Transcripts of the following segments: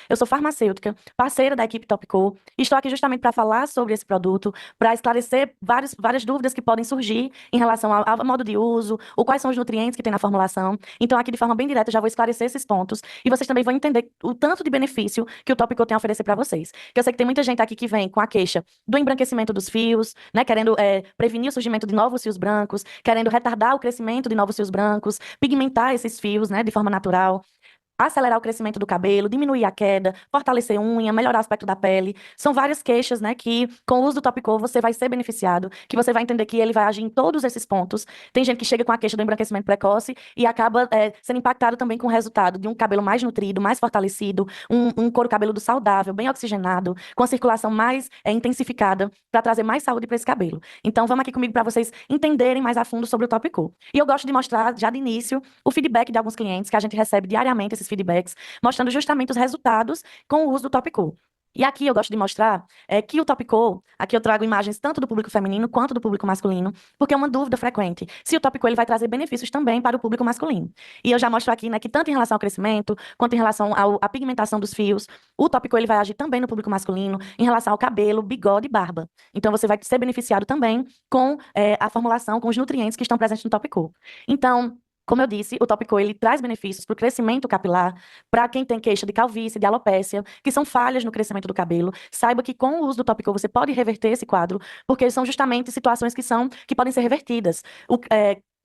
Eu sou farmacêutica, parceira da equipe Topco, e estou aqui justamente para falar sobre esse produto, para esclarecer várias dúvidas que podem surgir em relação ao modo de uso, ou quais são os nutrientes que tem na formulação. Então, aqui de forma bem direta, eu já vou esclarecer esses pontos, e vocês também vão entender o tanto de benefício que o Topco tem a oferecer para vocês. Que eu sei que tem muita gente aqui que vem com a queixa do embranquecimento dos fios, né, querendo prevenir o surgimento de novos fios brancos, querendo retardar o crescimento de novos fios brancos, pigmentar esses fios, né, de forma natural, acelerar o crescimento do cabelo, diminuir a queda, fortalecer unha, melhorar o aspecto da pele. São várias queixas, né, que com o uso do Topco você vai ser beneficiado, que você vai entender que ele vai agir em todos esses pontos. Tem gente que chega com a queixa do embranquecimento precoce e acaba sendo impactado também com o resultado de um cabelo mais nutrido, mais fortalecido, um couro cabeludo saudável, bem oxigenado, com a circulação mais intensificada para trazer mais saúde para esse cabelo. Então, vamos aqui comigo para vocês entenderem mais a fundo sobre o Topco. E eu gosto de mostrar já de início o feedback de alguns clientes que a gente recebe diariamente esses feedbacks, mostrando justamente os resultados com o uso do Topco. E aqui eu gosto de mostrar que o Topco, aqui eu trago imagens tanto do público feminino quanto do público masculino, porque é uma dúvida frequente, se o Topco ele vai trazer benefícios também para o público masculino. E eu já mostro aqui, né, que tanto em relação ao crescimento, quanto em relação à pigmentação dos fios, o Topco ele vai agir também no público masculino, em relação ao cabelo, bigode e barba. Então você vai ser beneficiado também com a formulação, com os nutrientes que estão presentes no Topco. Então, como eu disse, o Topco ele traz benefícios para o crescimento capilar, para quem tem queixa de calvície, de alopécia, que são falhas no crescimento do cabelo. Saiba que com o uso do Topco você pode reverter esse quadro, porque são justamente situações que podem ser revertidas.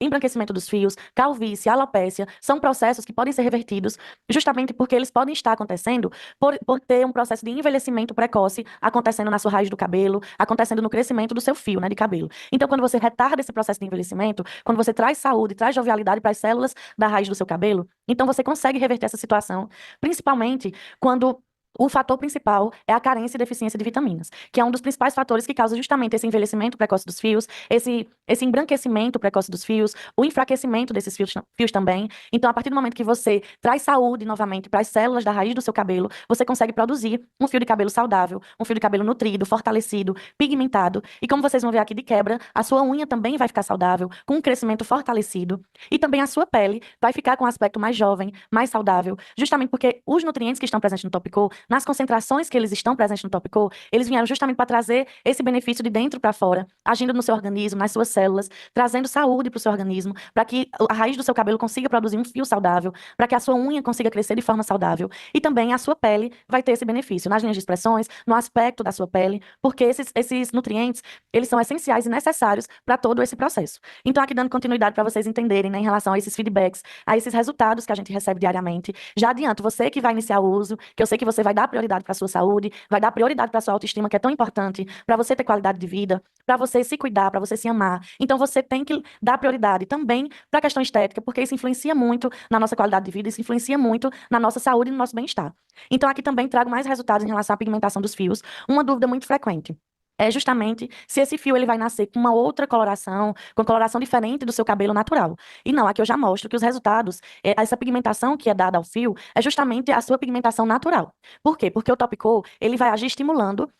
Embranquecimento dos fios, calvície, alopécia, são processos que podem ser revertidos justamente porque eles podem estar acontecendo por ter um processo de envelhecimento precoce acontecendo na sua raiz do cabelo, acontecendo no crescimento do seu fio, né, de cabelo. Então, quando você retarda esse processo de envelhecimento, quando você traz saúde, traz jovialidade para as células da raiz do seu cabelo, então você consegue reverter essa situação, principalmente quando o fator principal é a carência e deficiência de vitaminas, que é um dos principais fatores que causa justamente esse envelhecimento precoce dos fios, esse embranquecimento precoce dos fios, o enfraquecimento desses fios também. Então, a partir do momento que você traz saúde novamente para as células da raiz do seu cabelo, você consegue produzir um fio de cabelo saudável, um fio de cabelo nutrido, fortalecido, pigmentado. E como vocês vão ver aqui de quebra, a sua unha também vai ficar saudável, com um crescimento fortalecido. E também a sua pele vai ficar com um aspecto mais jovem, mais saudável, justamente porque os nutrientes que estão presentes no Topco, nas concentrações que eles estão presentes no Topco, eles vieram justamente para trazer esse benefício de dentro para fora, agindo no seu organismo, nas suas células, trazendo saúde para o seu organismo, para que a raiz do seu cabelo consiga produzir um fio saudável, para que a sua unha consiga crescer de forma saudável. E também a sua pele vai ter esse benefício nas linhas de expressões, no aspecto da sua pele, porque esses nutrientes, eles são essenciais e necessários para todo esse processo. Então, aqui dando continuidade para vocês entenderem, né, em relação a esses feedbacks, a esses resultados que a gente recebe diariamente. Já adianto, você que vai iniciar o uso, que eu sei que você vai dar prioridade para a sua saúde, vai dar prioridade para a sua autoestima, que é tão importante para você ter qualidade de vida, para você se cuidar, para você se amar. Então, você tem que dar prioridade também para a questão estética, porque isso influencia muito na nossa qualidade de vida, isso influencia muito na nossa saúde e no nosso bem-estar. Então, aqui também trago mais resultados em relação à pigmentação dos fios. Uma dúvida muito frequente é justamente se esse fio ele vai nascer com uma outra coloração, com coloração diferente do seu cabelo natural. E não, aqui eu já mostro que os resultados, essa pigmentação que é dada ao fio, é justamente a sua pigmentação natural. Por quê? Porque o Topco, ele vai agir estimulando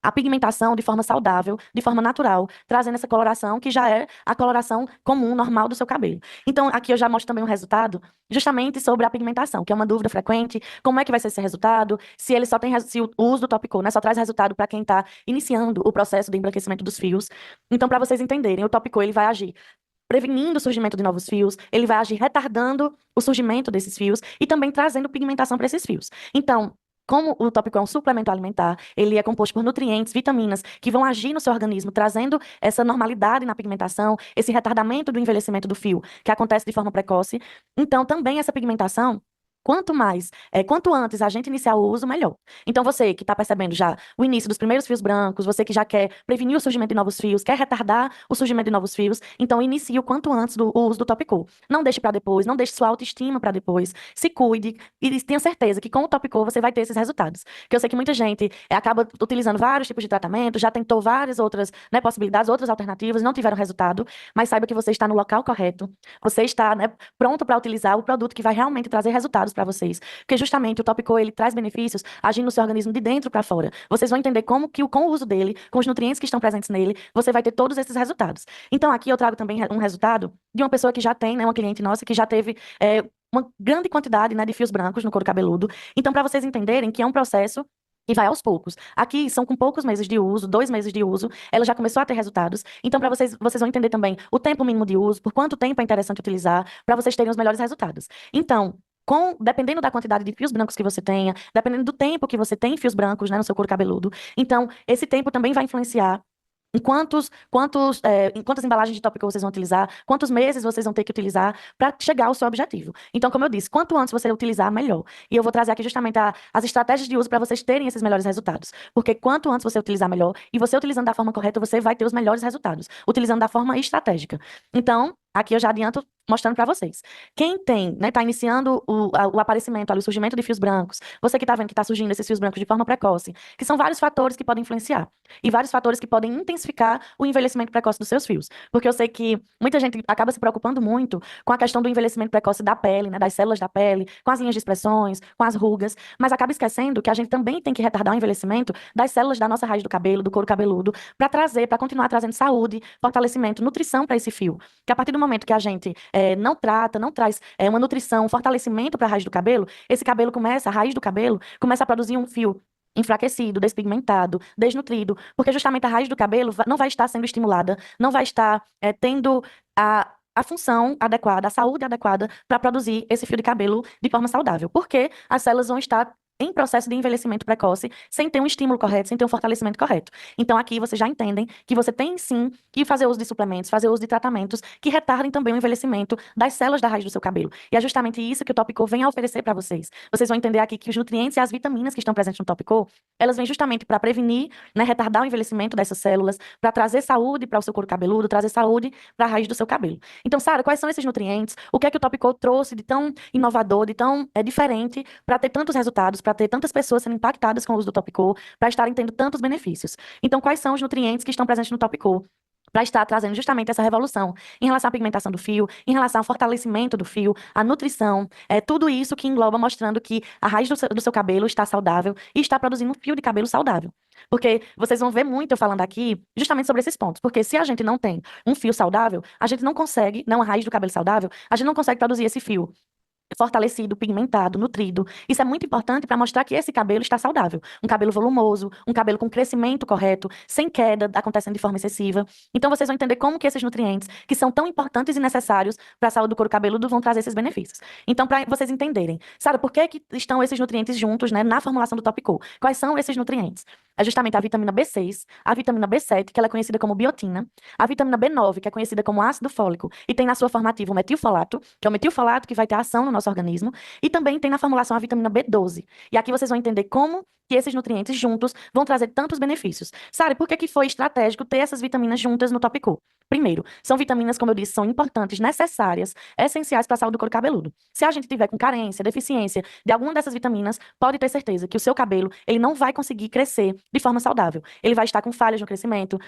a pigmentação de forma saudável, de forma natural, trazendo essa coloração que já é a coloração comum, normal do seu cabelo. Então, aqui eu já mostro também um resultado justamente sobre a pigmentação, que é uma dúvida frequente, como é que vai ser esse resultado, se ele só tem, se o uso do Topco, né, só traz resultado para quem está iniciando o processo de embranquecimento dos fios. Então, para vocês entenderem, o Topco, ele vai agir prevenindo o surgimento de novos fios, ele vai agir retardando o surgimento desses fios e também trazendo pigmentação para esses fios. Então, como o Topco é um suplemento alimentar, ele é composto por nutrientes, vitaminas, que vão agir no seu organismo, trazendo essa normalidade na pigmentação, esse retardamento do envelhecimento do fio, que acontece de forma precoce. Então, também essa pigmentação, quanto antes a gente iniciar o uso, melhor. Então, você que está percebendo já o início dos primeiros fios brancos, você que já quer prevenir o surgimento de novos fios, quer retardar o surgimento de novos fios, então inicie o quanto antes o uso do Topco. Não deixe para depois, não deixe sua autoestima para depois. Se cuide e tenha certeza que com o Topco você vai ter esses resultados. Porque eu sei que muita gente acaba utilizando vários tipos de tratamento, já tentou várias outras, né, possibilidades, outras alternativas, não tiveram resultado, mas saiba que você está no local correto, você está, né, pronto para utilizar o produto que vai realmente trazer resultados para vocês. Porque justamente o Topco, ele traz benefícios agindo no seu organismo de dentro para fora. Vocês vão entender como que com o uso dele, com os nutrientes que estão presentes nele, você vai ter todos esses resultados. Então aqui eu trago também um resultado de uma pessoa que já tem, né, uma cliente nossa que já teve uma grande quantidade, né, de fios brancos no couro cabeludo. Então, para vocês entenderem que é um processo e vai aos poucos. Aqui são com poucos meses de uso, 2 meses de uso, ela já começou a ter resultados. Então, para vocês vão entender também o tempo mínimo de uso, por quanto tempo é interessante utilizar, para vocês terem os melhores resultados. Então, dependendo da quantidade de fios brancos que você tenha, dependendo do tempo que você tem fios brancos, né, no seu couro cabeludo, então, esse tempo também vai influenciar em quantas embalagens de tópico vocês vão utilizar, quantos meses vocês vão ter que utilizar para chegar ao seu objetivo. Então, como eu disse, quanto antes você utilizar, melhor. E eu vou trazer aqui justamente as estratégias de uso para vocês terem esses melhores resultados. Porque quanto antes você utilizar, melhor. E você utilizando da forma correta, você vai ter os melhores resultados. Utilizando da forma estratégica. Então, aqui eu já adianto mostrando para vocês. Quem tem, né, tá iniciando o aparecimento, ali, o surgimento de fios brancos, você que tá vendo que tá surgindo esses fios brancos de forma precoce, que são vários fatores que podem influenciar e vários fatores que podem intensificar o envelhecimento precoce dos seus fios. Porque eu sei que muita gente acaba se preocupando muito com a questão do envelhecimento precoce da pele, né, das células da pele, com as linhas de expressões, com as rugas, mas acaba esquecendo que a gente também tem que retardar o envelhecimento das células da nossa raiz do cabelo, do couro cabeludo, para continuar trazendo saúde, fortalecimento, nutrição para esse fio. Que a partir do momento que a gente não traz uma nutrição, um fortalecimento para a raiz do cabelo, esse cabelo começa, a raiz do cabelo, começa a produzir um fio enfraquecido, despigmentado, desnutrido, porque justamente a raiz do cabelo não vai estar sendo estimulada, não vai estar tendo a função adequada, a saúde adequada para produzir esse fio de cabelo de forma saudável, porque as células vão estar em processo de envelhecimento precoce, sem ter um estímulo correto, sem ter um fortalecimento correto. Então, aqui vocês já entendem que você tem sim que fazer uso de suplementos, fazer uso de tratamentos que retardem também o envelhecimento das células da raiz do seu cabelo. E é justamente isso que o Topico vem a oferecer para vocês. Vocês vão entender aqui que os nutrientes e as vitaminas que estão presentes no Topico, elas vêm justamente para prevenir, né, retardar o envelhecimento dessas células, para trazer saúde para o seu couro cabeludo, trazer saúde para a raiz do seu cabelo. Então, Sara, quais são esses nutrientes? O que é que o Topico trouxe de tão inovador, de tão diferente para ter tantos resultados, para ter tantas pessoas sendo impactadas com o uso do Topico, para estarem tendo tantos benefícios? Então, quais são os nutrientes que estão presentes no Topico? Para estar trazendo justamente essa revolução em relação à pigmentação do fio, em relação ao fortalecimento do fio, à nutrição, tudo isso que engloba mostrando que a raiz do seu cabelo está saudável e está produzindo um fio de cabelo saudável. Porque vocês vão ver muito eu falando aqui justamente sobre esses pontos. Porque se a gente não tem um fio saudável, a gente não consegue, não a raiz do cabelo saudável, a gente não consegue produzir esse fio fortalecido, pigmentado, nutrido. Isso é muito importante para mostrar que esse cabelo está saudável. Um cabelo volumoso, um cabelo com crescimento correto, sem queda acontecendo de forma excessiva. Então vocês vão entender como que esses nutrientes, que são tão importantes e necessários para a saúde do couro cabeludo, vão trazer esses benefícios. Então, para vocês entenderem, sabe por que que estão esses nutrientes juntos, né, na formulação do Topico? Quais são esses nutrientes? É justamente a vitamina B6, a vitamina B7, que ela é conhecida como biotina, a vitamina B9, que é conhecida como ácido fólico, e tem na sua formativa o metilfolato, que é o metilfolato que vai ter ação no nosso organismo, e também tem na formulação a vitamina B12. E aqui vocês vão entender como que esses nutrientes juntos vão trazer tantos benefícios. Sabe, por que que foi estratégico ter essas vitaminas juntas no Topico? Primeiro, são vitaminas, como eu disse, são importantes, necessárias, essenciais para a saúde do couro cabeludo. Se a gente tiver com carência, deficiência de alguma dessas vitaminas, pode ter certeza que o seu cabelo, ele não vai conseguir crescer de forma saudável. Ele vai estar com falhas no crescimento,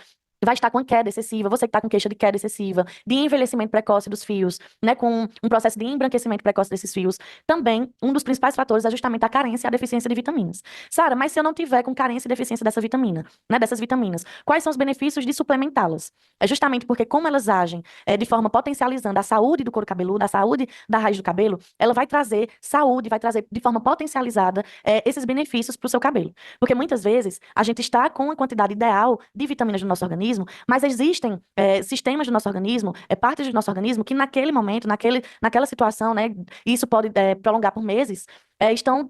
vai estar com queda excessiva, você que está com queixa de queda excessiva, de envelhecimento precoce dos fios, né, com um processo de embranquecimento precoce desses fios. Também, um dos principais fatores é justamente a carência e a deficiência de vitaminas. Sara, mas se eu não tiver com carência e deficiência dessa vitamina, né, dessas vitaminas, quais são os benefícios de suplementá-las? É justamente porque como elas agem de forma potencializando a saúde do couro cabeludo, a saúde da raiz do cabelo, ela vai trazer saúde, vai trazer de forma potencializada esses benefícios para o seu cabelo. Porque muitas vezes a gente está com a quantidade ideal de vitaminas no nosso organismo, mas existem sistemas do nosso organismo, partes do nosso organismo que naquele momento, naquela situação, né, e isso pode prolongar por meses, estão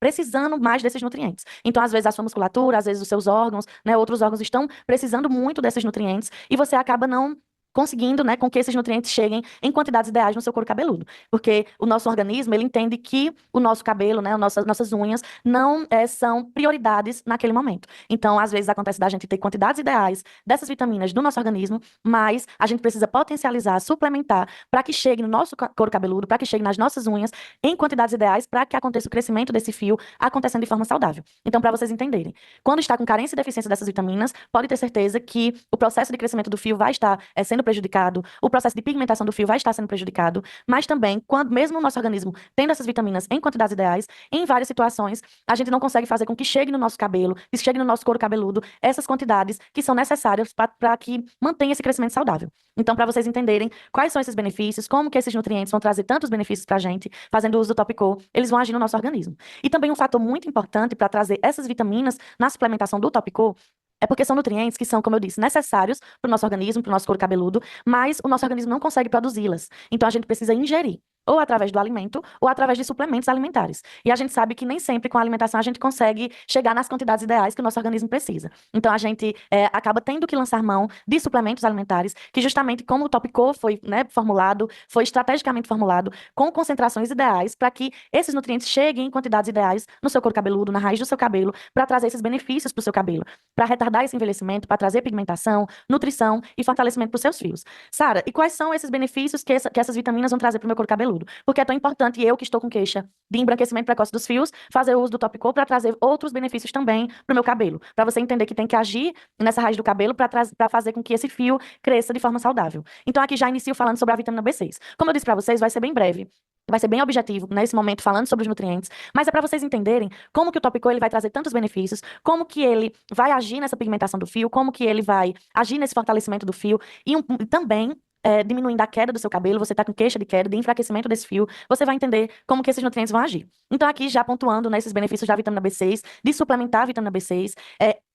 precisando mais desses nutrientes. Então, às vezes, a sua musculatura, às vezes, os seus órgãos, né, outros órgãos estão precisando muito desses nutrientes e você acaba não conseguindo, né, com que esses nutrientes cheguem em quantidades ideais no seu couro cabeludo. Porque o nosso organismo, ele entende que o nosso cabelo, né, nossas unhas, não são prioridades naquele momento. Então, às vezes, acontece da gente ter quantidades ideais dessas vitaminas no nosso organismo, mas a gente precisa potencializar, suplementar, para que chegue no nosso couro cabeludo, para que chegue nas nossas unhas, em quantidades ideais, para que aconteça o crescimento desse fio acontecendo de forma saudável. Então, para vocês entenderem, quando está com carência e deficiência dessas vitaminas, pode ter certeza que o processo de crescimento do fio vai estar sendo prejudicado, o processo de pigmentação do fio vai estar sendo prejudicado, mas também, quando mesmo o nosso organismo tendo essas vitaminas em quantidades ideais, em várias situações, a gente não consegue fazer com que chegue no nosso cabelo, que chegue no nosso couro cabeludo, essas quantidades que são necessárias para que mantenha esse crescimento saudável. Então, para vocês entenderem quais são esses benefícios, como que esses nutrientes vão trazer tantos benefícios para a gente, fazendo uso do Topicol, eles vão agir no nosso organismo. E também um fator muito importante para trazer essas vitaminas na suplementação do Topicol é porque são nutrientes que são, como eu disse, necessários para o nosso organismo, para o nosso couro cabeludo, mas o nosso organismo não consegue produzi-las. Então a gente precisa ingerir, ou através do alimento, ou através de suplementos alimentares. E a gente sabe que nem sempre com a alimentação a gente consegue chegar nas quantidades ideais que o nosso organismo precisa. Então a gente acaba tendo que lançar mão de suplementos alimentares, que justamente como o Topicol foi, né, formulado, foi estrategicamente formulado, com concentrações ideais, para que esses nutrientes cheguem em quantidades ideais no seu couro cabeludo, na raiz do seu cabelo, para trazer esses benefícios para o seu cabelo, para retardar esse envelhecimento, para trazer pigmentação, nutrição e fortalecimento para os seus fios. Sara, e quais são esses benefícios que essas vitaminas vão trazer para o meu couro cabeludo? Porque é tão importante eu que estou com queixa de embranquecimento precoce dos fios, fazer uso do Topicol para trazer outros benefícios também para o meu cabelo. Para você entender que tem que agir nessa raiz do cabelo para fazer com que esse fio cresça de forma saudável. Então aqui já inicio falando sobre a vitamina B6. Como eu disse para vocês, vai ser bem breve. Vai ser bem objetivo nesse momento falando sobre os nutrientes, mas é para vocês entenderem como que o Topicol ele vai trazer tantos benefícios, como que ele vai agir nessa pigmentação do fio, como que ele vai agir nesse fortalecimento do fio e também diminuindo a queda do seu cabelo, você está com queixa de queda, de enfraquecimento desse fio, você vai entender como que esses nutrientes vão agir. Então aqui já pontuando nesses benefícios da vitamina B6, de suplementar a vitamina B6,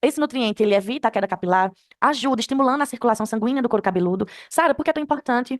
esse nutriente ele evita a queda capilar, ajuda estimulando a circulação sanguínea do couro cabeludo. Sara, por que é tão importante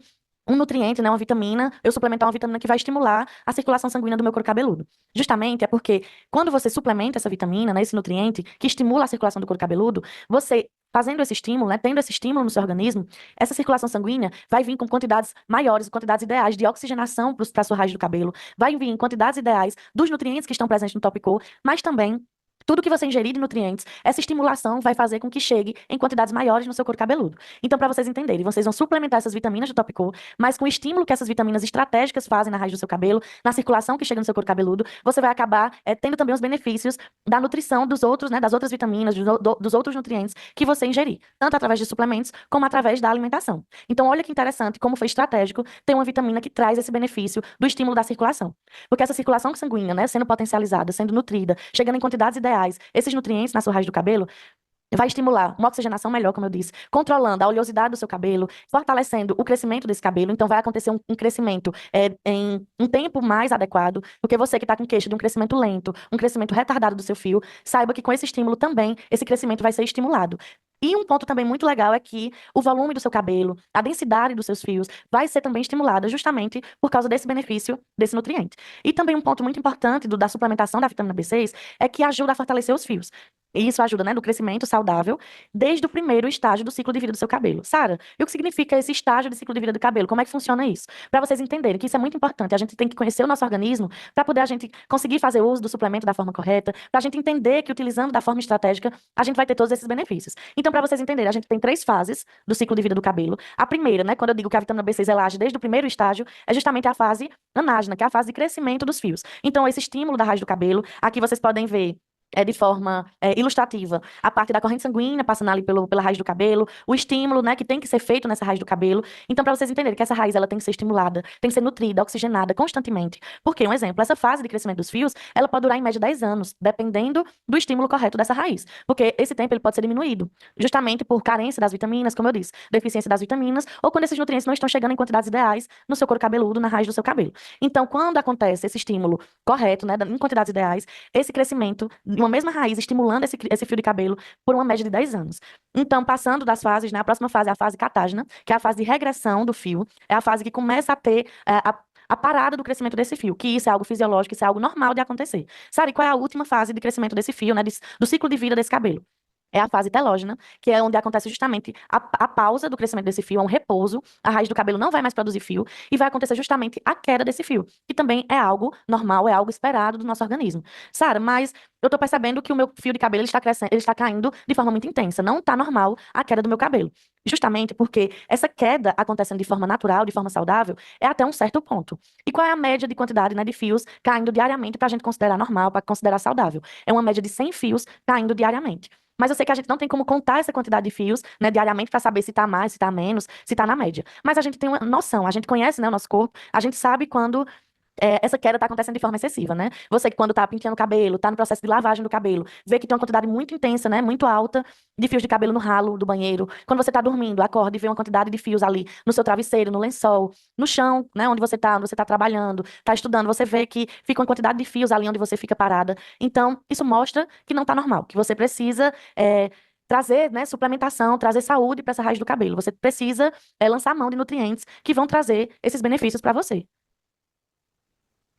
um nutriente, né, uma vitamina, eu suplementar uma vitamina que vai estimular a circulação sanguínea do meu couro cabeludo? Justamente é porque quando você suplementa essa vitamina, né, esse nutriente que estimula a circulação do couro cabeludo, você fazendo esse estímulo, né, tendo esse estímulo no seu organismo, essa circulação sanguínea vai vir com quantidades maiores, quantidades ideais de oxigenação para a sua raiz do cabelo, vai vir em quantidades ideais dos nutrientes que estão presentes no Topicol, mas também tudo que você ingerir de nutrientes, essa estimulação vai fazer com que chegue em quantidades maiores no seu couro cabeludo. Então, para vocês entenderem, vocês vão suplementar essas vitaminas do Topicol, mas com o estímulo que essas vitaminas estratégicas fazem na raiz do seu cabelo, na circulação que chega no seu couro cabeludo, você vai acabar tendo também os benefícios da nutrição dos outros, né, das outras vitaminas, dos outros nutrientes que você ingerir, tanto através de suplementos como através da alimentação. Então, olha que interessante como foi estratégico ter uma vitamina que traz esse benefício do estímulo da circulação. Porque essa circulação sanguínea, né, sendo potencializada, sendo nutrida, chegando em quantidades ideais, esses nutrientes na sua raiz do cabelo, vai estimular uma oxigenação melhor, como eu disse, controlando a oleosidade do seu cabelo, fortalecendo o crescimento desse cabelo. Então, vai acontecer um crescimento em um tempo mais adequado, porque você que está com queixa de um crescimento lento, um crescimento retardado do seu fio, saiba que com esse estímulo também, esse crescimento vai ser estimulado. E um ponto também muito legal é que o volume do seu cabelo, a densidade dos seus fios, vai ser também estimulada justamente por causa desse benefício desse nutriente. E também um ponto muito importante da suplementação da vitamina B6 é que ajuda a fortalecer os fios. E isso ajuda, né, no crescimento saudável desde o primeiro estágio do ciclo de vida do seu cabelo. Sara, e o que significa esse estágio de ciclo de vida do cabelo? Como é que funciona isso? Para vocês entenderem que isso é muito importante. A gente tem que conhecer o nosso organismo para poder a gente conseguir fazer uso do suplemento da forma correta, para a gente entender que utilizando da forma estratégica, a gente vai ter todos esses benefícios. Então, para vocês entenderem, a gente tem 3 fases do ciclo de vida do cabelo. A primeira, né, quando eu digo que a vitamina B6 ela age desde o primeiro estágio, é justamente a fase anágena, que é a fase de crescimento dos fios. Então, esse estímulo da raiz do cabelo, aqui vocês podem ver de forma ilustrativa, a parte da corrente sanguínea passando ali pela raiz do cabelo, o estímulo, né, que tem que ser feito nessa raiz do cabelo. Então, para vocês entenderem que essa raiz ela tem que ser estimulada, tem que ser nutrida, oxigenada constantemente. Porque, um exemplo, essa fase de crescimento dos fios, ela pode durar em média 10 anos, dependendo do estímulo correto dessa raiz. Porque esse tempo ele pode ser diminuído, justamente por carência das vitaminas, como eu disse, deficiência das vitaminas, ou quando esses nutrientes não estão chegando em quantidades ideais no seu couro cabeludo, na raiz do seu cabelo. Então, quando acontece esse estímulo correto, né, em quantidades ideais, esse crescimento uma mesma raiz estimulando esse fio de cabelo por uma média de 10 anos. Então, passando das fases, né, a próxima fase é a fase catágena, que é a fase de regressão do fio, é a fase que começa a ter a parada do crescimento desse fio, que isso é algo fisiológico, isso é algo normal de acontecer. Sabe qual é a última fase de crescimento desse fio, né, do ciclo de vida desse cabelo? É a fase telógena, que é onde acontece justamente a pausa do crescimento desse fio, é um repouso, a raiz do cabelo não vai mais produzir fio, e vai acontecer justamente a queda desse fio, que também é algo normal, é algo esperado do nosso organismo. Sara, mas eu tô percebendo que o meu fio de cabelo ele está crescendo, ele está caindo de forma muito intensa, não tá normal a queda do meu cabelo. Justamente porque essa queda acontecendo de forma natural, de forma saudável, é até um certo ponto. E qual é a média de quantidade, né, de fios caindo diariamente para a gente considerar normal, para considerar saudável? É uma média de 100 fios caindo diariamente. Mas eu sei que a gente não tem como contar essa quantidade de fios, né, diariamente para saber se tá mais, se tá menos, se tá na média. Mas a gente tem uma noção, a gente conhece, né, o nosso corpo, a gente sabe quando essa queda está acontecendo de forma excessiva, né? Você que quando está penteando o cabelo, está no processo de lavagem do cabelo, vê que tem uma quantidade muito intensa, né? Muito alta de fios de cabelo no ralo do banheiro. Quando você está dormindo, acorda e vê uma quantidade de fios ali no seu travesseiro, no lençol, no chão, né? Onde você está trabalhando, está estudando, você vê que fica uma quantidade de fios ali onde você fica parada. Então, isso mostra que não está normal, que você precisa trazer, né, suplementação, trazer saúde para essa raiz do cabelo. Você precisa lançar mão de nutrientes que vão trazer esses benefícios para você.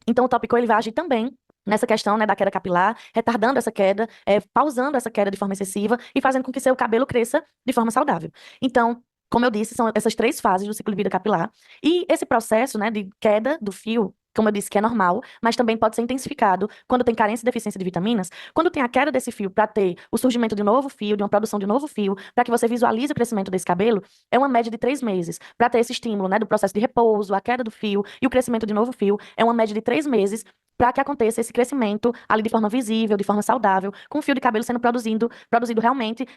Então, o tópico ele vai agir também nessa questão, né, da queda capilar, retardando essa queda, pausando essa queda de forma excessiva e fazendo com que seu cabelo cresça de forma saudável. Então, como eu disse, são essas três fases do ciclo de vida capilar. E esse processo, né, de queda do fio, como eu disse, que é normal, mas também pode ser intensificado quando tem carência e deficiência de vitaminas. Quando tem a queda desse fio para ter o surgimento de um novo fio, de uma produção de um novo fio, para que você visualize o crescimento desse cabelo, é uma média de 3 meses. Para ter esse estímulo, né, do processo de repouso, a queda do fio e o crescimento de novo fio, é uma média de 3 meses para que aconteça esse crescimento ali de forma visível, de forma saudável, com o fio de cabelo sendo produzido realmente,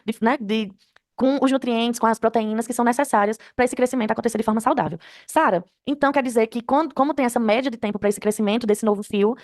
com os nutrientes, com as proteínas que são necessárias para esse crescimento acontecer de forma saudável. Sara, então quer dizer que como tem essa média de tempo para esse crescimento desse novo fio,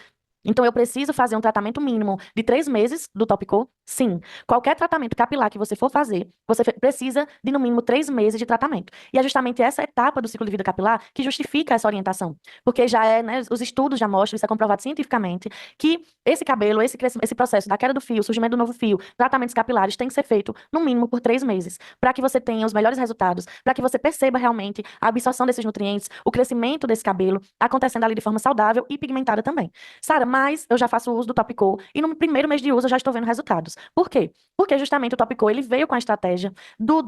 então, eu preciso fazer um tratamento mínimo de 3 meses do Topicô? Sim. Qualquer tratamento capilar que você for fazer, você precisa de, no mínimo, 3 meses de tratamento. E é justamente essa etapa do ciclo de vida capilar que justifica essa orientação. Porque já né, os estudos já mostram, isso é comprovado cientificamente, que esse cabelo, esse processo da queda do fio, surgimento do novo fio, tratamentos capilares, tem que ser feito, no mínimo, por 3 meses, para que você tenha os melhores resultados, para que você perceba realmente a absorção desses nutrientes, o crescimento desse cabelo acontecendo ali de forma saudável e pigmentada também. Sara, mas eu já faço uso do Topicô e no primeiro mês de uso eu já estou vendo resultados. Por quê? Porque justamente o Topicô ele veio com a estratégia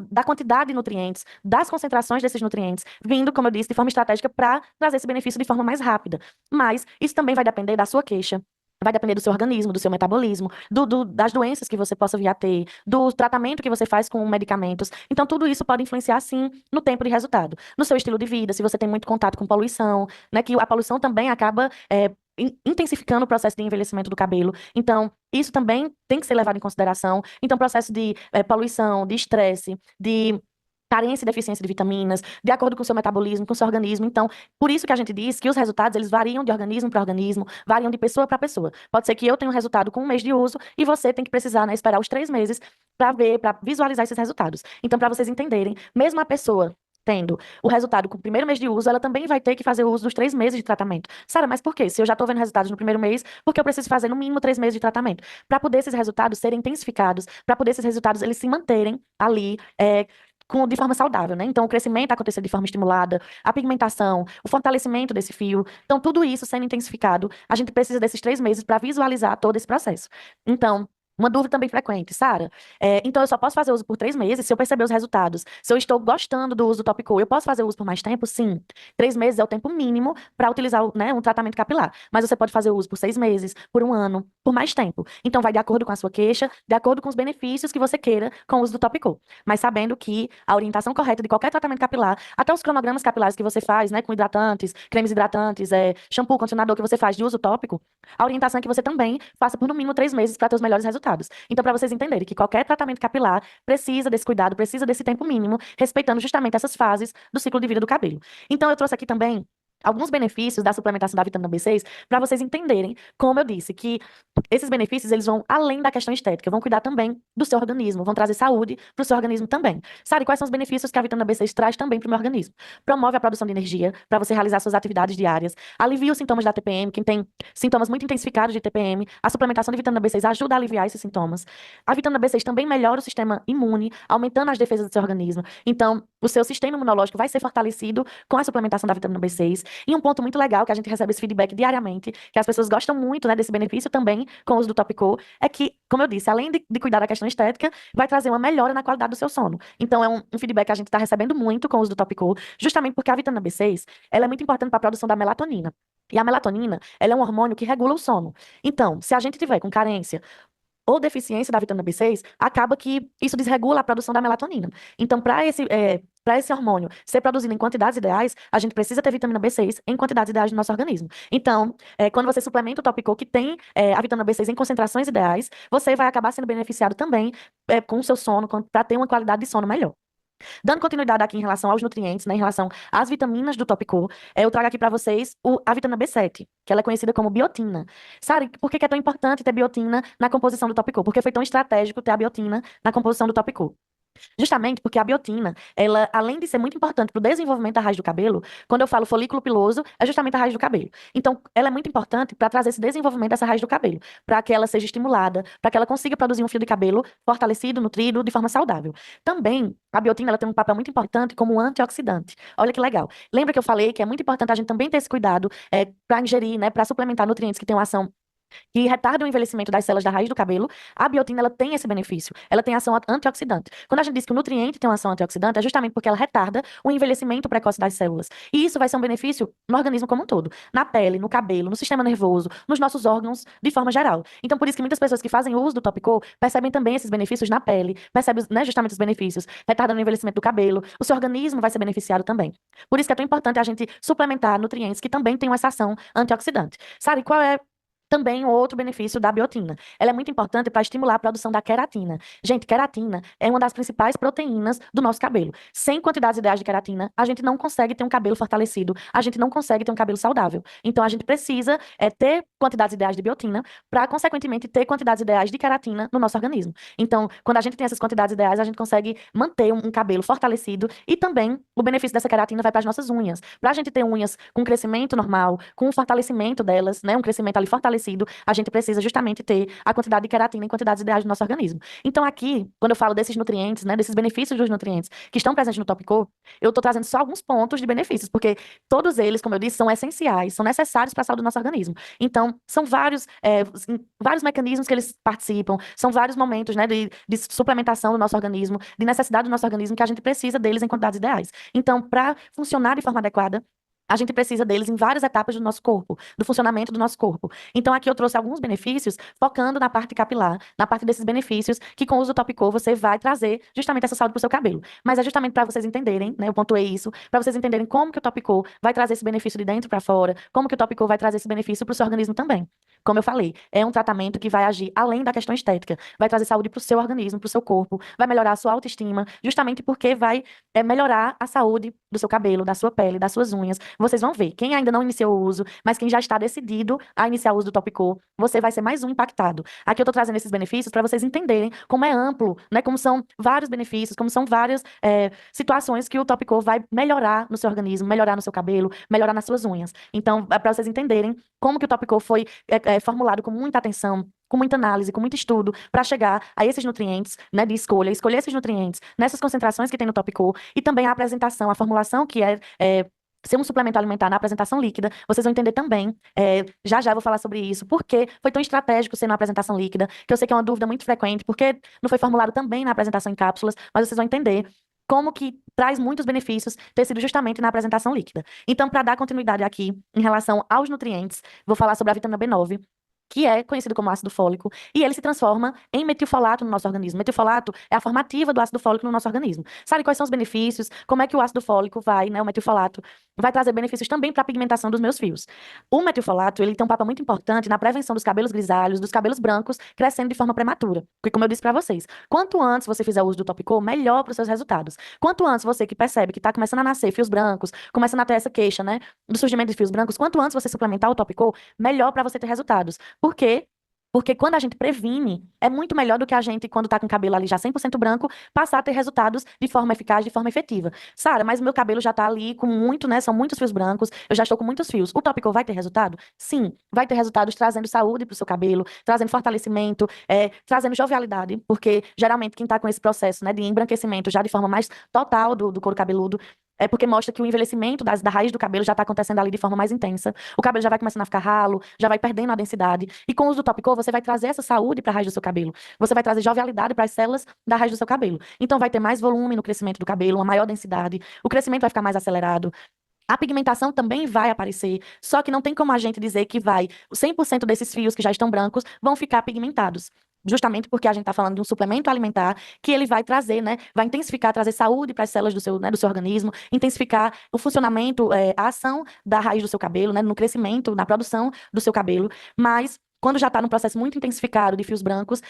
da quantidade de nutrientes, das concentrações desses nutrientes, vindo, como eu disse, de forma estratégica para trazer esse benefício de forma mais rápida. Mas isso também vai depender da sua queixa. Vai depender do seu organismo, do seu metabolismo, das doenças que você possa vir a ter, do tratamento que você faz com medicamentos. Então, tudo isso pode influenciar, sim, no tempo de resultado. No seu estilo de vida, se você tem muito contato com poluição, né, que a poluição também acaba intensificando o processo de envelhecimento do cabelo. Então, isso também tem que ser levado em consideração. Então, processo de poluição, de estresse, de carência e deficiência de vitaminas, de acordo com o seu metabolismo, com o seu organismo. Então, por isso que a gente diz que os resultados, eles variam de organismo para organismo, variam de pessoa para pessoa. Pode ser que eu tenha um resultado com um mês de uso e você tem que precisar, né, esperar os 3 meses para ver, para visualizar esses resultados. Então, para vocês entenderem, mesmo a pessoa tendo o resultado com o primeiro mês de uso, ela também vai ter que fazer o uso dos 3 meses de tratamento. Sara, mas por quê? Se eu já estou vendo resultados no primeiro mês, porque eu preciso fazer no mínimo 3 meses de tratamento? Para poder esses resultados serem intensificados, para poder esses resultados eles se manterem ali, de forma saudável, né? Então, o crescimento acontecer de forma estimulada, a pigmentação, o fortalecimento desse fio. Então, tudo isso sendo intensificado, a gente precisa desses 3 meses para visualizar todo esse processo. Então, uma dúvida também frequente, Sara. Então, eu só posso fazer uso por 3 meses se eu perceber os resultados. Se eu estou gostando do uso do Topicô, eu posso fazer uso por mais tempo? Sim. 3 meses é o tempo mínimo para utilizar, né, um tratamento capilar. Mas você pode fazer uso por 6 meses, por um ano, por mais tempo. Então, vai de acordo com a sua queixa, de acordo com os benefícios que você queira com o uso do Topicô. Mas sabendo que a orientação correta de qualquer tratamento capilar, até os cronogramas capilares que você faz, né, com hidratantes, cremes hidratantes, shampoo, condicionador que você faz de uso tópico, a orientação é que você também faça por no mínimo 3 meses para ter os melhores resultados. Então, para vocês entenderem que qualquer tratamento capilar precisa desse cuidado, precisa desse tempo mínimo, respeitando justamente essas fases do ciclo de vida do cabelo. Então, eu trouxe aqui também alguns benefícios da suplementação da vitamina B6 para vocês entenderem, como eu disse, que esses benefícios eles vão além da questão estética, vão cuidar também do seu organismo, vão trazer saúde para o seu organismo também. Sabe quais são os benefícios que a vitamina B6 traz também para o meu organismo? Promove a produção de energia para você realizar suas atividades diárias, alivia os sintomas da TPM, quem tem sintomas muito intensificados de TPM, a suplementação de vitamina B6 ajuda a aliviar esses sintomas. A vitamina B6 também melhora o sistema imune, aumentando as defesas do seu organismo. Então, o seu sistema imunológico vai ser fortalecido com a suplementação da vitamina B6. E um ponto muito legal que a gente recebe esse feedback diariamente, que as pessoas gostam muito, né, desse benefício também com o uso do Topicô, é que, como eu disse, além de cuidar da questão estética, vai trazer uma melhora na qualidade do seu sono. Então, é um feedback que a gente está recebendo muito com o uso do Topicô, justamente porque a vitamina B6, ela é muito importante para a produção da melatonina. E a melatonina, ela é um hormônio que regula o sono. Então, se a gente tiver com carência ou deficiência da vitamina B6, acaba que isso desregula a produção da melatonina. Então, para esse hormônio ser produzido em quantidades ideais, a gente precisa ter vitamina B6 em quantidades ideais no nosso organismo. Então, quando você suplementa o Topicol, que tem a vitamina B6 em concentrações ideais, você vai acabar sendo beneficiado também com o seu sono, para ter uma qualidade de sono melhor. Dando continuidade aqui em relação aos nutrientes, né, em relação às vitaminas do Topicol, eu trago aqui para vocês a vitamina B7, que ela é conhecida como biotina. Sabe por que que é tão importante ter biotina na composição do Topicol? Porque foi tão estratégico ter a biotina na composição do Topicol. Justamente porque a biotina, ela, além de ser muito importante para o desenvolvimento da raiz do cabelo, quando eu falo folículo piloso, é justamente a raiz do cabelo. Então, ela é muito importante para trazer esse desenvolvimento dessa raiz do cabelo, para que ela seja estimulada, para que ela consiga produzir um fio de cabelo fortalecido, nutrido, de forma saudável. Também, a biotina, ela tem um papel muito importante como antioxidante. Olha que legal. Lembra que eu falei que é muito importante a gente também ter esse cuidado para ingerir, né, para suplementar nutrientes que têm uma ação que retarda o envelhecimento das células da raiz do cabelo. A biotina, ela tem esse benefício. Ela tem ação antioxidante. Quando a gente diz que o nutriente tem uma ação antioxidante, é justamente porque ela retarda o envelhecimento precoce das células. E isso vai ser um benefício no organismo como um todo. Na pele, no cabelo, no sistema nervoso, nos nossos órgãos, de forma geral. Então, por isso que muitas pessoas que fazem uso do Topicol percebem também esses benefícios na pele, percebem, né, justamente os benefícios, retardando o envelhecimento do cabelo. O seu organismo vai ser beneficiado também. Por isso que é tão importante a gente suplementar nutrientes que também têm essa ação antioxidante. Sabe qual é também outro benefício da biotina? Ela é muito importante para estimular a produção da queratina. Gente, queratina é uma das principais proteínas do nosso cabelo. Sem quantidades ideais de queratina, a gente não consegue ter um cabelo fortalecido, a gente não consegue ter um cabelo saudável. Então, a gente precisa ter quantidades ideais de biotina para, consequentemente, ter quantidades ideais de queratina no nosso organismo. Então, quando a gente tem essas quantidades ideais, a gente consegue manter um cabelo fortalecido e também o benefício dessa queratina vai para as nossas unhas. Para a gente ter unhas com crescimento normal, com o fortalecimento delas, né, um crescimento ali fortalecido, a gente precisa justamente ter a quantidade de queratina em quantidades ideais do nosso organismo. Então, aqui, quando eu falo desses nutrientes, né, desses benefícios dos nutrientes que estão presentes no Topicol, eu estou trazendo só alguns pontos de benefícios, porque todos eles, como eu disse, são essenciais, são necessários para a saúde do nosso organismo. Então, são vários mecanismos que eles participam, são vários momentos, né, de suplementação do nosso organismo, de necessidade do nosso organismo, que a gente precisa deles em quantidades ideais. Então, para funcionar de forma adequada, a gente precisa deles em várias etapas do nosso corpo, do funcionamento do nosso corpo. Então, aqui eu trouxe alguns benefícios, focando na parte capilar, na parte desses benefícios, que com o uso do Topicol você vai trazer justamente essa saúde para o seu cabelo. Mas é justamente para vocês entenderem, né? Eu pontuei isso, para vocês entenderem como que o Topicol vai trazer esse benefício de dentro para fora, como que o Topicol vai trazer esse benefício para o seu organismo também. Como eu falei, é um tratamento que vai agir além da questão estética, vai trazer saúde para o seu organismo, para o seu corpo, vai melhorar a sua autoestima, justamente porque vai melhorar a saúde do seu cabelo, da sua pele, das suas unhas. Vocês vão ver, quem ainda não iniciou o uso, mas quem já está decidido a iniciar o uso do Topicol, você vai ser mais um impactado. Aqui eu estou trazendo esses benefícios para vocês entenderem como é amplo, né? Como são vários benefícios, como são várias situações que o Topicol vai melhorar no seu organismo, melhorar no seu cabelo, melhorar nas suas unhas. Então, é para vocês entenderem como que o Topicol foi formulado com muita atenção, com muita análise, com muito estudo, para chegar a esses nutrientes, né, de escolher esses nutrientes nessas concentrações que tem no Topicol, e também a apresentação, a formulação que ser um suplemento alimentar na apresentação líquida. Vocês vão entender também, já já eu vou falar sobre isso, porque foi tão estratégico ser na apresentação líquida, que eu sei que é uma dúvida muito frequente, porque não foi formulado também na apresentação em cápsulas, mas vocês vão entender como que traz muitos benefícios ter sido justamente na apresentação líquida. Então, para dar continuidade aqui em relação aos nutrientes, vou falar sobre a vitamina B9, que é conhecido como ácido fólico, e ele se transforma em metilfolato no nosso organismo. Metilfolato é a formativa do ácido fólico no nosso organismo. Sabe quais são os benefícios? Como é que o ácido fólico vai, né, o metilfolato, vai trazer benefícios também para a pigmentação dos meus fios. O metilfolato, ele tem um papel muito importante na prevenção dos cabelos grisalhos, dos cabelos brancos, crescendo de forma prematura. Porque, como eu disse para vocês, quanto antes você fizer uso do Topicol, melhor para os seus resultados. Quanto antes você que percebe que está começando a nascer fios brancos, começando a ter essa queixa, né, do surgimento de fios brancos, quanto antes você suplementar o Topicol, melhor para você ter resultados. Por quê? Porque quando a gente previne, é muito melhor do que a gente, quando tá com o cabelo ali já 100% branco, passar a ter resultados de forma eficaz, de forma efetiva. Sara, mas o meu cabelo já tá ali com muito, né? São muitos fios brancos, eu já estou com muitos fios. O tópico vai ter resultado? Sim, vai ter resultados trazendo saúde pro seu cabelo, trazendo fortalecimento, trazendo jovialidade, porque geralmente quem tá com esse processo, né, de embranquecimento já de forma mais total do couro cabeludo, é porque mostra que o envelhecimento da raiz do cabelo já está acontecendo ali de forma mais intensa. O cabelo já vai começando a ficar ralo, já vai perdendo a densidade. E com o uso do Topicol, você vai trazer essa saúde para a raiz do seu cabelo. Você vai trazer jovialidade para as células da raiz do seu cabelo. Então vai ter mais volume no crescimento do cabelo, uma maior densidade. O crescimento vai ficar mais acelerado. A pigmentação também vai aparecer, só que não tem como a gente dizer que 100% desses fios que já estão brancos vão ficar pigmentados. justamente porque a gente está falando de um suplemento alimentar que ele vai trazer, né, vai intensificar, trazer saúde para as células do seu, né, do seu organismo, intensificar o funcionamento, a ação da raiz do seu cabelo, né, no crescimento, na produção do seu cabelo, mas quando já está num processo muito intensificado de fios brancos,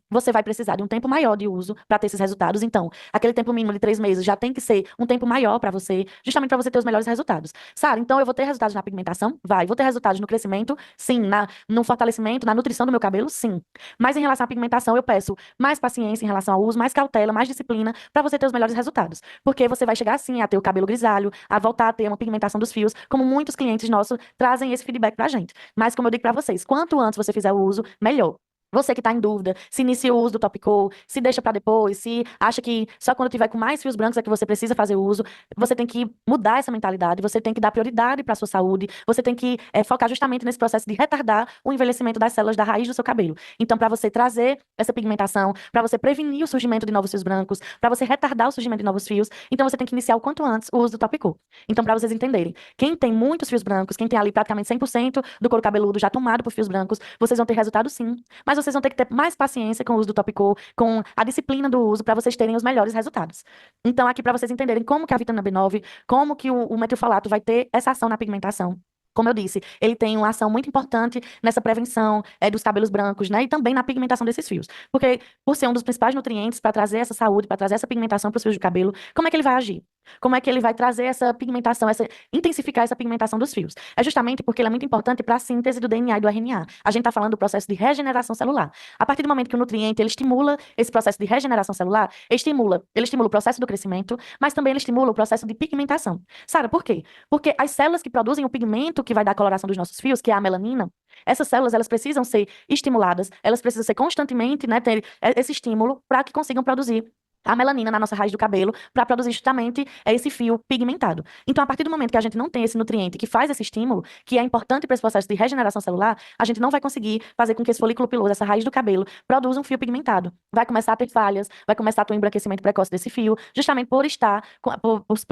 você vai precisar de um tempo maior de uso para ter esses resultados. Então, aquele tempo mínimo de 3 meses já tem que ser um tempo maior para você, justamente para você ter os melhores resultados. Sara, então eu vou ter resultados na pigmentação? Vai. Vou ter resultados no crescimento? Sim. No fortalecimento, na nutrição do meu cabelo? Sim. Mas em relação à pigmentação, eu peço mais paciência em relação ao uso, mais cautela, mais disciplina para você ter os melhores resultados. Porque você vai chegar assim a ter o cabelo grisalho, a voltar a ter uma pigmentação dos fios, como muitos clientes nossos trazem esse feedback pra gente. Mas como eu digo para vocês, quanto antes você fizer o uso, melhor. Você que está em dúvida, se inicia o uso do Top Coat, se deixa para depois, se acha que só quando tiver com mais fios brancos é que você precisa fazer o uso, você tem que mudar essa mentalidade, você tem que dar prioridade para a sua saúde, você tem que focar justamente nesse processo de retardar o envelhecimento das células da raiz do seu cabelo. Então, para você trazer essa pigmentação, para você prevenir o surgimento de novos fios brancos, para você retardar o surgimento de novos fios, então você tem que iniciar o quanto antes o uso do Top Coat. Então, para vocês entenderem, quem tem muitos fios brancos, quem tem ali praticamente 100% do couro cabeludo já tomado por fios brancos, vocês vão ter resultado sim, mas vocês vão ter que ter mais paciência com o uso do Top Coat, com a disciplina do uso, para vocês terem os melhores resultados. Então, aqui para vocês entenderem como que a vitamina B9, como que o metilfolato vai ter essa ação na pigmentação. Como eu disse, ele tem uma ação muito importante nessa prevenção dos cabelos brancos, né? E também na pigmentação desses fios. Porque, por ser um dos principais nutrientes para trazer essa saúde, para trazer essa pigmentação para os fios de cabelo, como é que ele vai agir? Como é que ele vai trazer essa pigmentação, intensificar essa pigmentação dos fios? É justamente porque ele é muito importante para a síntese do DNA e do RNA. A gente está falando do processo de regeneração celular. A partir do momento que o nutriente ele estimula esse processo de regeneração celular, ele estimula o processo do crescimento, mas também ele estimula o processo de pigmentação. Sara, por quê? Porque as células que produzem o pigmento que vai dar a coloração dos nossos fios, que é a melanina, essas células elas precisam ser estimuladas, elas precisam ser constantemente, né, ter esse estímulo para que consigam produzir a melanina na nossa raiz do cabelo para produzir justamente esse fio pigmentado. Então, a partir do momento que a gente não tem esse nutriente que faz esse estímulo, que é importante para esse processo de regeneração celular, a gente não vai conseguir fazer com que esse folículo piloso, essa raiz do cabelo, produza um fio pigmentado. Vai começar a ter falhas, vai começar a ter um embranquecimento precoce desse fio, justamente por estar,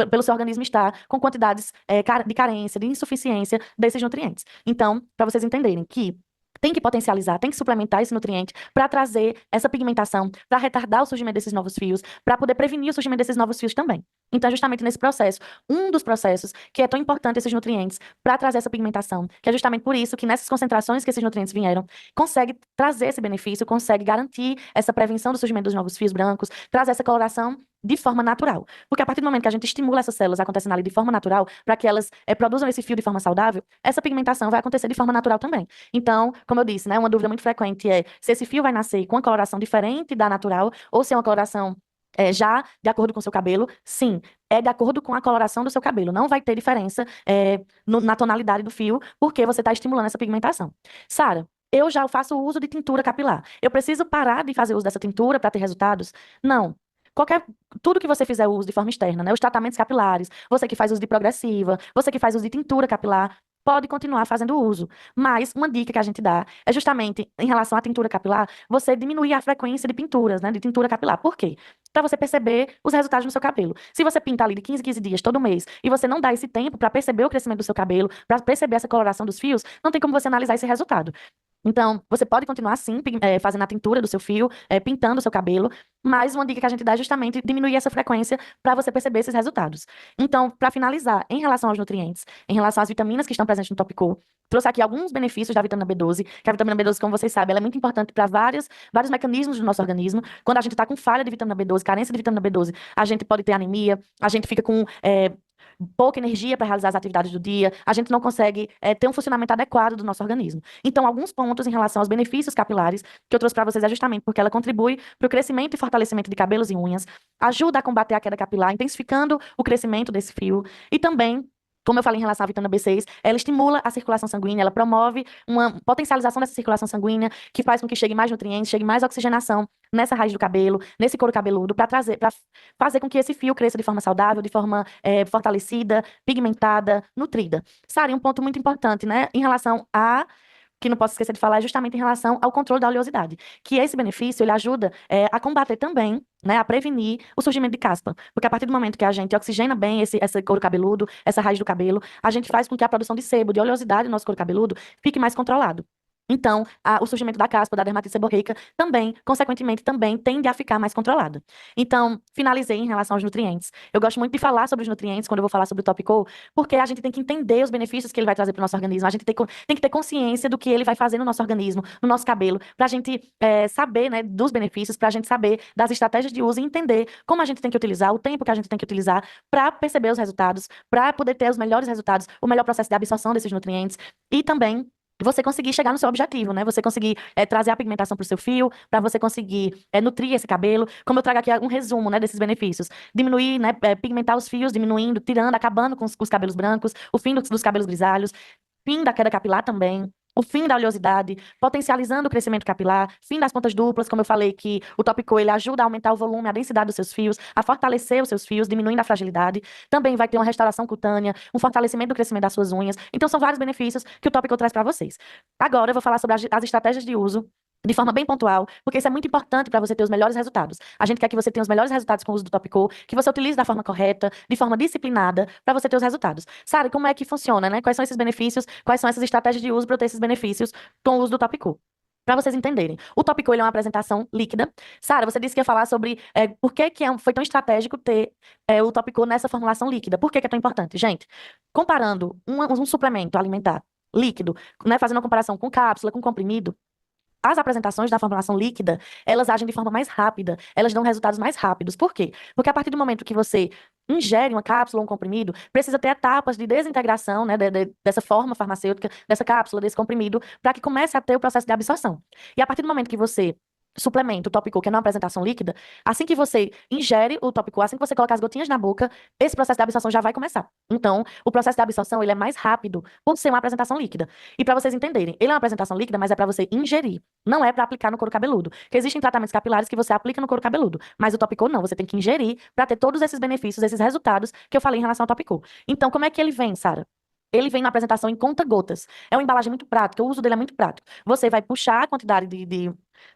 pelo seu organismo estar com quantidades de carência, de insuficiência desses nutrientes. Então, para vocês entenderem que tem que potencializar, tem que suplementar esse nutriente para trazer essa pigmentação, para retardar o surgimento desses novos fios, para poder prevenir o surgimento desses novos fios também. Então, justamente nesse processo, um dos processos que é tão importante esses nutrientes para trazer essa pigmentação, que é justamente por isso que nessas concentrações que esses nutrientes vieram, consegue trazer esse benefício, consegue garantir essa prevenção do surgimento dos novos fios brancos, trazer essa coloração de forma natural. Porque a partir do momento que a gente estimula essas células acontecendo ali de forma natural, para que elas produzam esse fio de forma saudável, essa pigmentação vai acontecer de forma natural também. Então, como eu disse, né, uma dúvida muito frequente é se esse fio vai nascer com uma coloração diferente da natural ou se é uma coloração já de acordo com o seu cabelo. Sim, é de acordo com a coloração do seu cabelo. Não vai ter diferença na tonalidade do fio, porque você está estimulando essa pigmentação. Sara, eu já faço uso de tintura capilar. Eu preciso parar de fazer uso dessa tintura para ter resultados? Não. Tudo que você fizer uso de forma externa, né? Os tratamentos capilares, você que faz uso de progressiva, você que faz uso de tintura capilar, pode continuar fazendo uso. Mas uma dica que a gente dá é justamente em relação à tintura capilar, você diminuir a frequência de pinturas, né? De tintura capilar. Por quê? Para você perceber os resultados no seu cabelo. Se você pinta ali de 15 em 15 dias todo mês e você não dá esse tempo para perceber o crescimento do seu cabelo, para perceber essa coloração dos fios, não tem como você analisar esse resultado. Então, você pode continuar sim, fazendo a tintura do seu fio, pintando o seu cabelo, mas uma dica que a gente dá é justamente diminuir essa frequência para você perceber esses resultados. Então, para finalizar, em relação aos nutrientes, em relação às vitaminas que estão presentes no Top Coat, trouxe aqui alguns benefícios da vitamina B12, que a vitamina B12, como vocês sabem, ela é muito importante para vários mecanismos do nosso organismo. Quando a gente está com falha de vitamina B12, carência de vitamina B12, a gente pode ter anemia, a gente fica com pouca energia para realizar as atividades do dia, a gente não consegue ter um funcionamento adequado do nosso organismo. Então, alguns pontos em relação aos benefícios capilares que eu trouxe para vocês é justamente porque ela contribui para o crescimento e fortalecimento de cabelos e unhas, ajuda a combater a queda capilar, intensificando o crescimento desse fio, e também, como eu falei em relação à vitamina B6, ela estimula a circulação sanguínea, ela promove uma potencialização dessa circulação sanguínea, que faz com que chegue mais nutrientes, chegue mais oxigenação nessa raiz do cabelo, nesse couro cabeludo, para fazer com que esse fio cresça de forma saudável, de forma fortalecida, pigmentada, nutrida. Sara, um ponto muito importante, né, em relação que não posso esquecer de falar, é justamente em relação ao controle da oleosidade, que esse benefício, ele ajuda a combater também, né, a prevenir o surgimento de caspa, porque a partir do momento que a gente oxigena bem esse couro cabeludo, essa raiz do cabelo, a gente faz com que a produção de sebo, de oleosidade no nosso couro cabeludo, fique mais controlado. Então, o surgimento da caspa, da dermatite seborreica, também, consequentemente, também tende a ficar mais controlado. Então, finalizei em relação aos nutrientes. Eu gosto muito de falar sobre os nutrientes quando eu vou falar sobre o Top porque a gente tem que entender os benefícios que ele vai trazer para o nosso organismo. A gente tem que ter consciência do que ele vai fazer no nosso organismo, no nosso cabelo, para a gente saber, né, dos benefícios, para a gente saber das estratégias de uso e entender como a gente tem que utilizar, o tempo que a gente tem que utilizar para perceber os resultados, para poder ter os melhores resultados, o melhor processo de absorção desses nutrientes e também você conseguir chegar no seu objetivo, né? Você conseguir trazer a pigmentação para o seu fio, para você conseguir nutrir esse cabelo. Como eu trago aqui um resumo, né, desses benefícios. Diminuir, né, pigmentar os fios, diminuindo, tirando, acabando com os cabelos brancos, o fim dos cabelos grisalhos, fim da queda capilar também. O fim da oleosidade, potencializando o crescimento capilar, fim das pontas duplas, como eu falei que o Top ele ajuda a aumentar o volume, a densidade dos seus fios, a fortalecer os seus fios, diminuindo a fragilidade. Também vai ter uma restauração cutânea, um fortalecimento do crescimento das suas unhas. Então, são vários benefícios que o Top traz para vocês. Agora, eu vou falar sobre as estratégias de uso de forma bem pontual, porque isso é muito importante para você ter os melhores resultados. A gente quer que você tenha os melhores resultados com o uso do Top que você utilize da forma correta, de forma disciplinada, para você ter os resultados. Sara, como é que funciona, né? Quais são esses benefícios? Quais são essas estratégias de uso para eu ter esses benefícios com o uso do Top para vocês entenderem. O Top ele é uma apresentação líquida. Sara, você disse que ia falar sobre por que, foi tão estratégico ter o Top nessa formulação líquida. Por que, é tão importante? Gente, comparando um suplemento alimentar líquido, né, fazendo uma comparação com cápsula, com comprimido, as apresentações da formulação líquida, elas agem de forma mais rápida, elas dão resultados mais rápidos. Por quê? Porque a partir do momento que você ingere uma cápsula ou um comprimido, precisa ter etapas de desintegração, né, dessa forma farmacêutica, dessa cápsula, desse comprimido, para que comece a ter o processo de absorção. E a partir do momento que você suplemento, o tópico, que é uma apresentação líquida, assim que você ingere o tópico, assim que você coloca as gotinhas na boca, esse processo de absorção já vai começar. Então, o processo de absorção, ele é mais rápido por ser uma apresentação líquida. E para vocês entenderem, ele é uma apresentação líquida, mas é para você ingerir, não é para aplicar no couro cabeludo. Porque existem tratamentos capilares que você aplica no couro cabeludo, mas o tópico não, você tem que ingerir para ter todos esses benefícios, esses resultados que eu falei em relação ao tópico. Então, como é que ele vem, Sara? Ele vem na apresentação em conta-gotas. É uma embalagem muito prática, o uso dele é muito prático. Você vai puxar a quantidade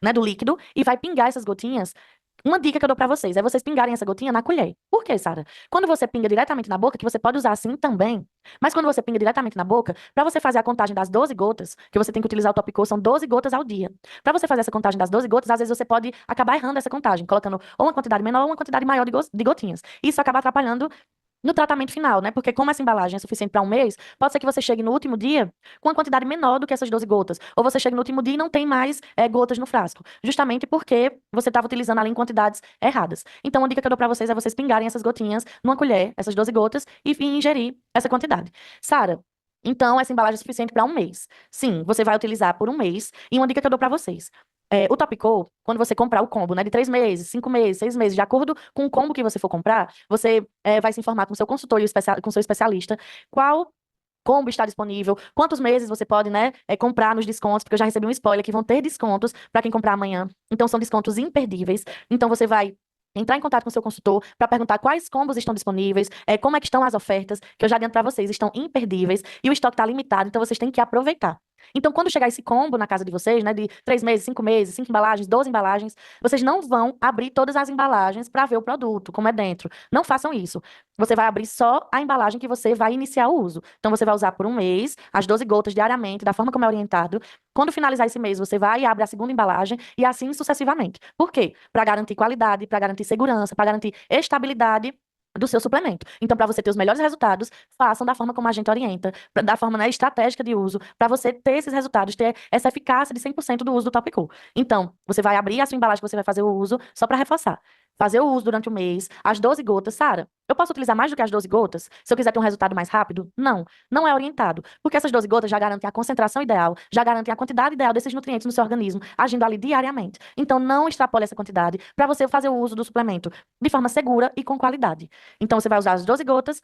né, do líquido e vai pingar essas gotinhas. Uma dica que eu dou pra vocês é vocês pingarem essa gotinha na colher. Por quê, Sara? Quando você pinga diretamente na boca, que você pode usar assim também, mas quando você pinga diretamente na boca, pra você fazer a contagem das 12 gotas, que você tem que utilizar o Top são 12 gotas ao dia. Pra você fazer essa contagem das 12 gotas, às vezes você pode acabar errando essa contagem, colocando ou uma quantidade menor ou uma quantidade maior de gotinhas. Isso acaba atrapalhando no tratamento final, né? Porque como essa embalagem é suficiente para um mês, pode ser que você chegue no último dia com uma quantidade menor do que essas 12 gotas. Ou você chegue no último dia e não tem mais gotas no frasco. Justamente porque você estava utilizando ali em quantidades erradas. Então, a dica que eu dou para vocês é vocês pingarem essas gotinhas numa colher, essas 12 gotas, e ingerir essa quantidade. Sara, então, essa embalagem é suficiente para um mês. Sim, você vai utilizar por um mês. E uma dica que eu dou para vocês. O Topicol, quando você comprar o combo, né, de 3 meses, 5 meses, 6 meses, de acordo com o combo que você for comprar, você vai se informar com o seu consultor e com o seu especialista qual combo está disponível, quantos meses você pode, né, comprar nos descontos, porque eu já recebi um spoiler que vão ter descontos para quem comprar amanhã. Então, são descontos imperdíveis. Então, você vai entrar em contato com o seu consultor para perguntar quais combos estão disponíveis, como é que estão as ofertas, que eu já adianto para vocês, estão imperdíveis, e o estoque está limitado, então vocês têm que aproveitar. Então, quando chegar esse combo na casa de vocês, né, de 3 meses, 5 meses, 5 embalagens, 12 embalagens, vocês não vão abrir todas as embalagens para ver o produto, como é dentro. Não façam isso. Você vai abrir só a embalagem que você vai iniciar o uso. Então, você vai usar por um mês, as 12 gotas diariamente, da forma como é orientado. Quando finalizar esse mês, você vai e abre a segunda embalagem e assim sucessivamente. Por quê? Para garantir qualidade, para garantir segurança, para garantir estabilidade do seu suplemento. Então, para você ter os melhores resultados, façam da forma como a gente orienta, da forma, né, estratégica de uso, para você ter esses resultados, ter essa eficácia de 100% do uso do Top Cool. Então, você vai abrir a sua embalagem que você vai fazer o uso, só para reforçar. Fazer o uso durante o mês, as 12 gotas. Sara, eu posso utilizar mais do que as 12 gotas? Se eu quiser ter um resultado mais rápido? Não, não é orientado. Porque essas 12 gotas já garantem a concentração ideal, já garantem a quantidade ideal desses nutrientes no seu organismo, agindo ali diariamente. Então, não extrapole essa quantidade para você fazer o uso do suplemento de forma segura e com qualidade. Então, você vai usar as 12 gotas,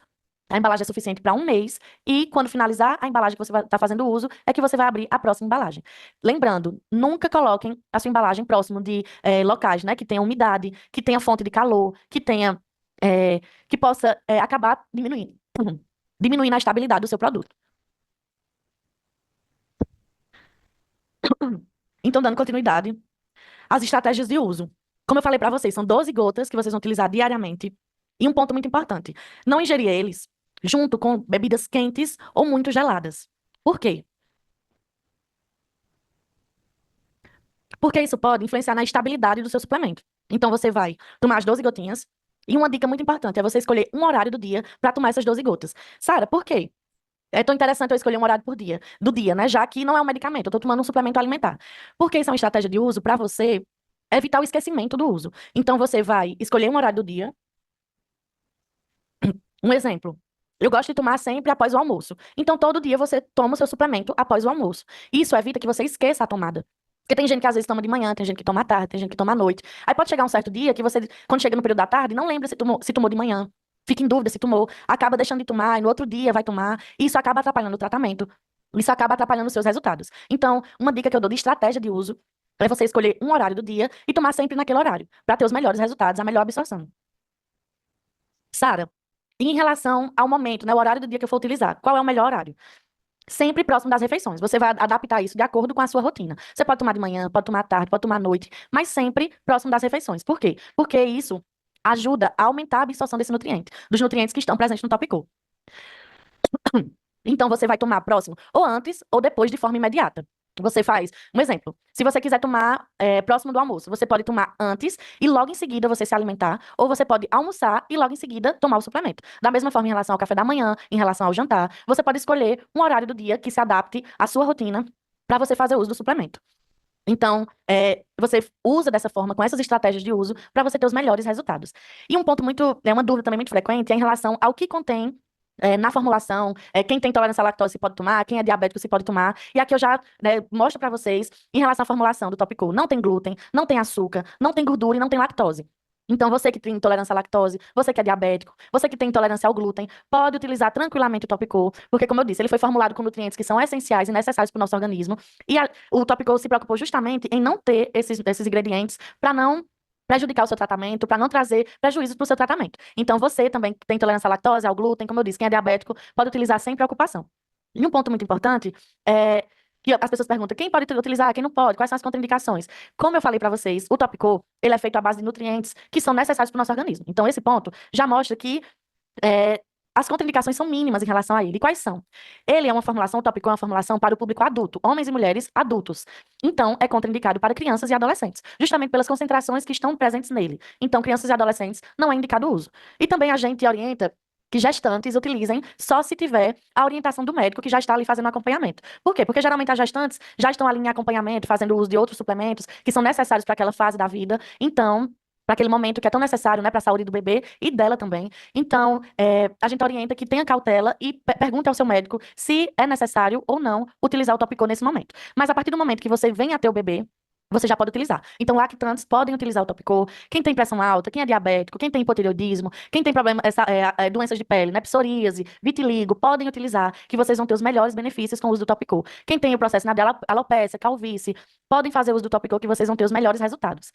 a embalagem é suficiente para um mês, e quando finalizar a embalagem que você está fazendo uso, é que você vai abrir a próxima embalagem. Lembrando, nunca coloquem a sua embalagem próximo de locais, né, que tenha umidade, que tenha fonte de calor, que tenha, que possa acabar diminuindo, diminuindo a estabilidade do seu produto. Então, dando continuidade às estratégias de uso. Como eu falei para vocês, são 12 gotas que vocês vão utilizar diariamente. E um ponto muito importante, não ingerir eles junto com bebidas quentes ou muito geladas. Por quê? Porque isso pode influenciar na estabilidade do seu suplemento. Então, você vai tomar as 12 gotinhas. E uma dica muito importante é você escolher um horário do dia para tomar essas 12 gotas. Sara, por quê? É tão interessante eu escolher um horário do dia, né? Já que não é um medicamento, eu estou tomando um suplemento alimentar. Porque isso é uma estratégia de uso para você evitar o esquecimento do uso. Então, você vai escolher um horário do dia. Um exemplo. Eu gosto de tomar sempre após o almoço. Então, todo dia você toma o seu suplemento após o almoço. Isso evita que você esqueça a tomada. Porque tem gente que às vezes toma de manhã, tem gente que toma à tarde, tem gente que toma à noite. Aí pode chegar um certo dia que você, quando chega no período da tarde, não lembra se tomou de manhã. Fica em dúvida se tomou, acaba deixando de tomar, e no outro dia vai tomar. E isso acaba atrapalhando o tratamento. Isso acaba atrapalhando os seus resultados. Então, uma dica que eu dou de estratégia de uso é você escolher um horário do dia e tomar sempre naquele horário, para ter os melhores resultados, a melhor absorção. Sara, em relação ao momento, né, o horário do dia que eu for utilizar, qual é o melhor horário? Sempre próximo das refeições. Você vai adaptar isso de acordo com a sua rotina. Você pode tomar de manhã, pode tomar à tarde, pode tomar à noite, mas sempre próximo das refeições. Por quê? Porque isso ajuda a aumentar a absorção desse nutriente, dos nutrientes que estão presentes no tópico. Então, você vai tomar próximo, ou antes, ou depois, de forma imediata. Você faz, um exemplo, se você quiser tomar próximo do almoço, você pode tomar antes e logo em seguida você se alimentar, ou você pode almoçar e logo em seguida tomar o suplemento. Da mesma forma, em relação ao café da manhã, em relação ao jantar, você pode escolher um horário do dia que se adapte à sua rotina para você fazer uso do suplemento. Então, você usa dessa forma, com essas estratégias de uso, para você ter os melhores resultados. E um ponto muito, uma dúvida também muito frequente é em relação ao que contém na formulação, quem tem intolerância à lactose se pode tomar, quem é diabético se pode tomar. E aqui eu já, né, mostro para vocês, em relação à formulação do Topico, não tem glúten, não tem açúcar, não tem gordura e não tem lactose. Então, você que tem intolerância à lactose, você que é diabético, você que tem intolerância ao glúten, pode utilizar tranquilamente o Topico, porque, como eu disse, ele foi formulado com nutrientes que são essenciais e necessários para o nosso organismo. E o Topico se preocupou justamente em não ter esses ingredientes para não prejudicar o seu tratamento, para não trazer prejuízos para o seu tratamento. Então, você também que tem intolerância à lactose, ao glúten, como eu disse, quem é diabético, pode utilizar sem preocupação. E um ponto muito importante é que as pessoas perguntam quem pode utilizar, quem não pode, quais são as contraindicações. Como eu falei para vocês, o Topico, ele é feito à base de nutrientes que são necessários para o nosso organismo. Então, esse ponto já mostra que é, as contraindicações são mínimas em relação a ele. E quais são? Ele é uma formulação, o Topico é uma formulação para o público adulto, homens e mulheres adultos. Então, é contraindicado para crianças e adolescentes, justamente pelas concentrações que estão presentes nele. Então, crianças e adolescentes não é indicado o uso. E também a gente orienta que gestantes utilizem só se tiver a orientação do médico que já está ali fazendo acompanhamento. Por quê? Porque geralmente as gestantes já estão ali em acompanhamento, fazendo uso de outros suplementos que são necessários para aquela fase da vida. Então, para aquele momento que é tão necessário, né, para a saúde do bebê e dela também. Então, a gente orienta que tenha cautela e pergunte ao seu médico se é necessário ou não utilizar o Topico nesse momento. Mas a partir do momento que você vem a ter o bebê, você já pode utilizar. Então, lactantes podem utilizar o Topico. Quem tem pressão alta, quem é diabético, quem tem hipotireoidismo, quem tem problema, doenças de pele, né, psoríase, vitiligo, podem utilizar, que vocês vão ter os melhores benefícios com o uso do Topico. Quem tem o processo de alopecia, calvície, podem fazer uso do Topico, que vocês vão ter os melhores resultados.